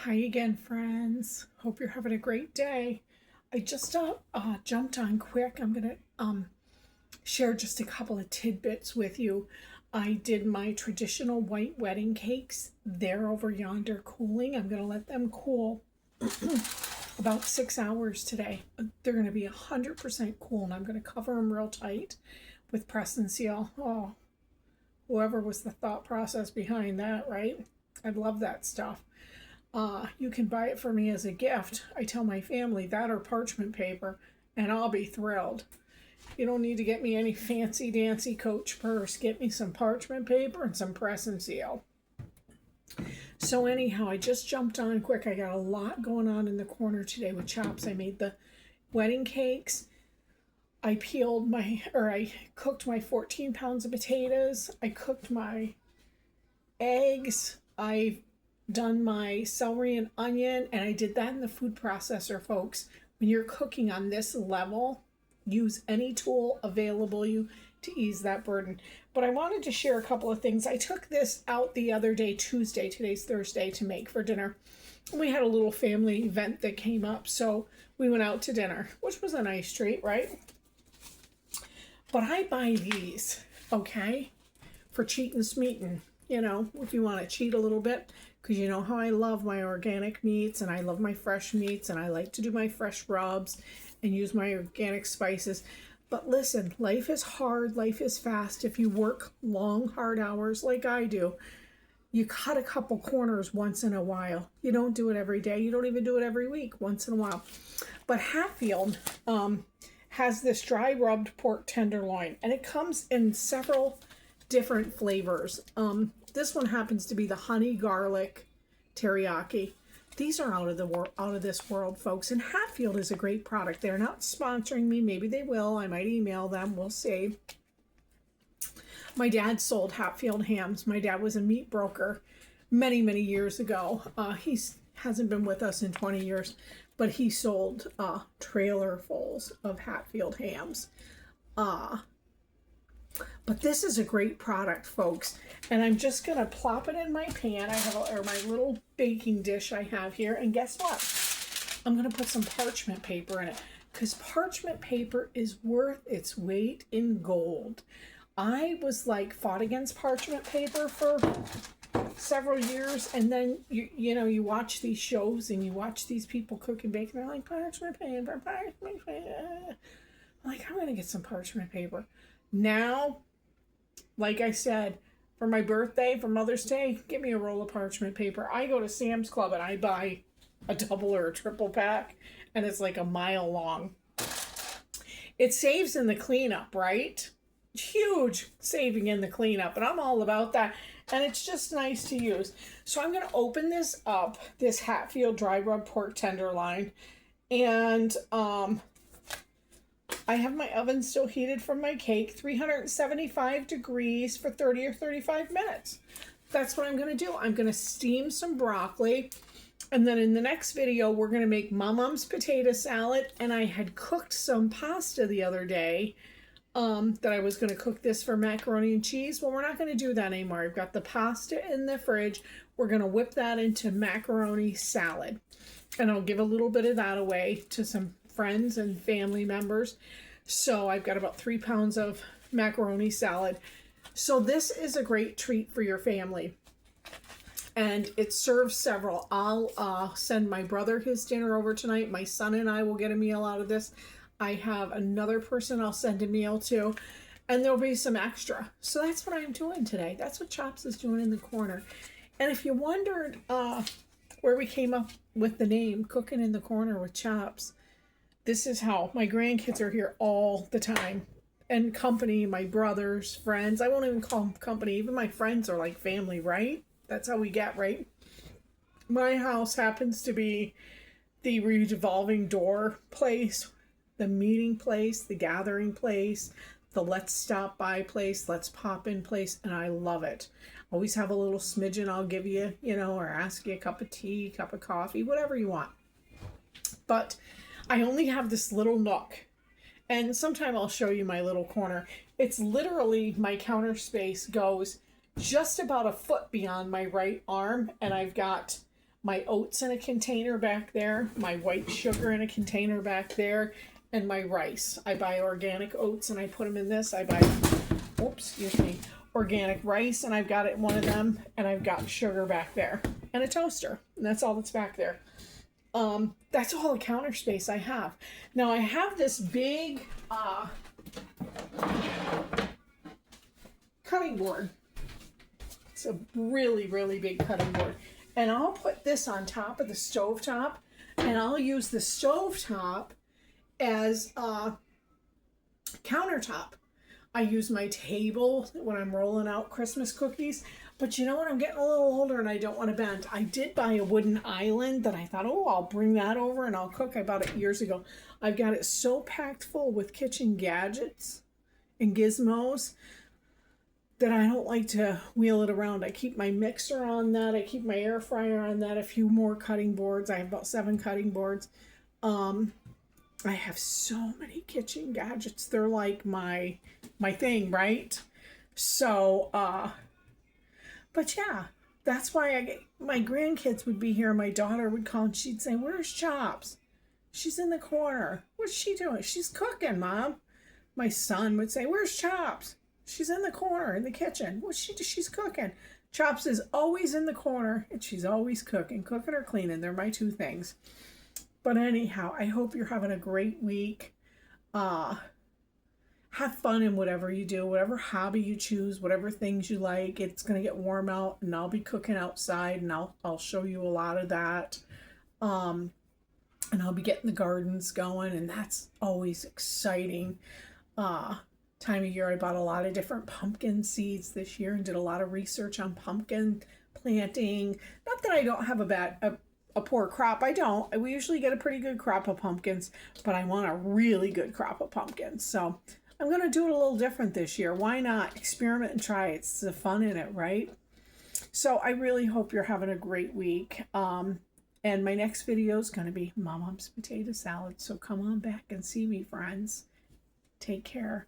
Hi again, friends. Hope you're having a great day. I just jumped on quick. I'm gonna share just a couple of tidbits with you. I did my traditional white wedding cakes. They're over yonder cooling. I'm gonna let them cool about 6 hours today. They're gonna be 100% cool, and I'm gonna cover them real tight with press and seal. Oh, whoever was the thought process behind that, right? I love that stuff. You can buy it for me as a gift. I tell my family that or parchment paper, and I'll be thrilled. You don't need to get me any fancy dancy Coach purse. Get me some parchment paper and some press and seal. So anyhow, I just jumped on quick. I got a lot going on in the corner today with chops. I made the wedding cakes. I cooked my 14 pounds of potatoes. I cooked my eggs. I've done my celery and onion, and I did that in the food processor, folks. When you're cooking on this level, use any tool available you to ease that burden. But I wanted to share a couple of things. I took this out the other day, Tuesday, today's Thursday, to make for dinner. We had a little family event that came up, so we went out to dinner, which was a nice treat, right? But I buy these, okay, for cheating smeating. You know, if you want to cheat a little bit, because you know how I love my organic meats and I love my fresh meats and I like to do my fresh rubs and use my organic spices. But listen, life is hard, life is fast. If you work long, hard hours like I do, you cut a couple corners once in a while. You don't do it every day. You don't even do it every week, once in a while. But Hatfield has this dry rubbed pork tenderloin, and it comes in several different flavors. This one happens to be the honey garlic teriyaki. These are out of this world, folks. And Hatfield is a great product. They're not sponsoring me. Maybe they will. I might email them. We'll see. My dad sold Hatfield hams. My dad was a meat broker many, many years ago. He hasn't been with us in 20 years, but he sold trailerfuls of Hatfield hams. But this is a great product, folks. And I'm just going to plop it in my pan. I have my little baking dish I have here. And guess what? I'm going to put some parchment paper in it, because parchment paper is worth its weight in gold. I was fought against parchment paper for several years. And then, you watch these shows and you watch these people cook and bake. And they're like, parchment paper, parchment paper. I'm like, I'm going to get some parchment paper. Now, like I said, for my birthday, for Mother's Day, get me a roll of parchment paper. I go to Sam's Club and I buy a double or a triple pack, and it's like a mile long. It saves in the cleanup, right? Huge saving in the cleanup, and I'm all about that. And it's just nice to use. So I'm going to open this up, this Hatfield dry rub pork tenderloin, and I have my oven still heated from my cake, 375 degrees for 30 or 35 minutes. That's what I'm going to do. I'm going to steam some broccoli. And then in the next video, we're going to make Mom's potato salad. And I had cooked some pasta the other day that I was going to cook this for macaroni and cheese. Well, we're not going to do that anymore. I've got the pasta in the fridge. We're going to whip that into macaroni salad. And I'll give a little bit of that away to some friends and family members. So I've got about 3 pounds of macaroni salad. So this is a great treat for your family. And it serves several. I'll send my brother his dinner over tonight. My son and I will get a meal out of this. I have another person I'll send a meal to. And there'll be some extra. So that's what I'm doing today. That's what Chops is doing in the corner. And if you wondered where we came up with the name Cooking in the Corner with Chops, this is how. My grandkids are here all the time. And company, my brothers, friends. I won't even call them company. Even my friends are like family, right? That's how we get, right? My house happens to be the revolving door place, the meeting place, the gathering place, the let's stop by place, let's pop in place, and I love it. Always have a little smidgen I'll give you, or ask you a cup of tea, cup of coffee, whatever you want. But I only have this little nook, and sometime I'll show you my little corner. It's literally, my counter space goes just about a foot beyond my right arm, and I've got my oats in a container back there, my white sugar in a container back there, and my rice. I buy organic oats and I put them in this. I buy, oops, excuse me, organic rice, and I've got it in one of them, and I've got sugar back there and a toaster, and that's all that's back there. That's all the counter space I have. Now I have this big cutting board. It's a really, really big cutting board. And I'll put this on top of the stovetop, and I'll use the stovetop as a countertop. I use my table when I'm rolling out Christmas cookies. But you know what? I'm getting a little older and I don't want to bend. I did buy a wooden island that I thought, oh, I'll bring that over and I'll cook. I bought it years ago. I've got it so packed full with kitchen gadgets and gizmos that I don't like to wheel it around. I keep my mixer on that. I keep my air fryer on that. A few more cutting boards. I have about 7 cutting boards. I have so many kitchen gadgets. They're like my thing, right? So, but yeah, that's why my grandkids would be here. My daughter would call and she'd say, "Where's Chops? She's in the corner. What's she doing?" "She's cooking, Mom." My son would say, "Where's Chops?" "She's in the corner in the kitchen." "What's she do?" "She's cooking." Chops is always in the corner and she's always cooking. Cooking or cleaning. They're my 2 things. But anyhow, I hope you're having a great week. Have fun in whatever you do, whatever hobby you choose, whatever things you like. It's going to get warm out and I'll be cooking outside, and I'll show you a lot of that. And I'll be getting the gardens going, and that's always exciting. Time of year, I bought a lot of different pumpkin seeds this year and did a lot of research on pumpkin planting. Not that I don't have a poor crop. I don't. We usually get a pretty good crop of pumpkins, but I want a really good crop of pumpkins. So I'm going to do it a little different this year. Why not experiment and try? It's the fun in it, right? So I really hope you're having a great week. And my next video is going to be Mom's potato salad. So come on back and see me, friends. Take care.